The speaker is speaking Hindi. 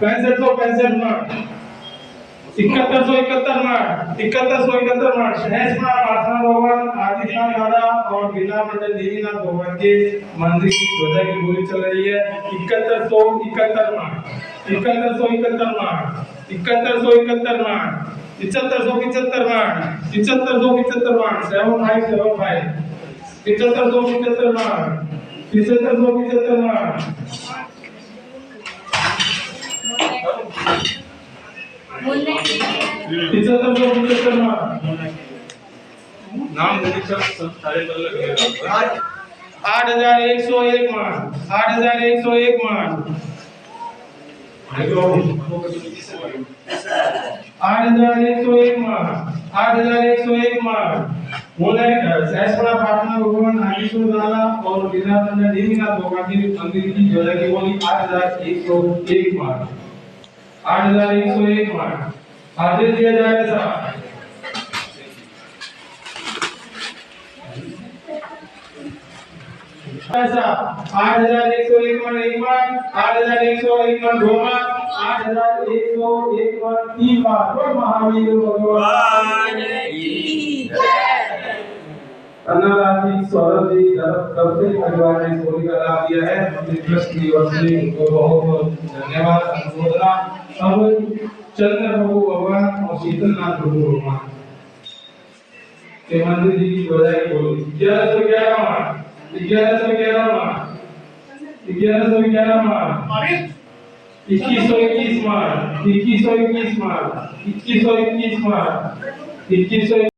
65 मार्क 7171 मार्क 7171 मार्क सहसमा प्रार्थना भवन आदिनाथ दादा और बिना मंडल देवीनाथ भगवान के मंदिर की ध्वजा की गोली चल रही है 7171 mark 7171 mark 7171 mark 7575 mark 7575 mark 7575 7575 mark 7575 mark नाम सारे 8101 मान 8101 मान 8101 मान 8101 मान बोले सहस्रा प्रार्थना भगवान आदिशो दादा और विद्यानंद देवीनाथ भगवान की मंदिर की ध्वजा की बोली 8101 मान 8101 मान आदेश दिया जाए ऐसा ऐसा 8101 मान 1 मान 8101 मान 2 मान 8101 मान 3 मान और महावीर भगवान की जय। अन्नाराजी सौरभ जी तरफ से परिवार ने गोली का लाभ दिया है मंदिर ट्रस्ट की ओर से उनको बहुत धन्यवाद अनुमोदना। अब चंद्र प्रभु भगवान और शीतलनाथ प्रभु भगवान के मंदिर जी की बजाय बोली 1111 मान 1111 मान 1111 मान 2121 मान 2121 मान 2121 मान 21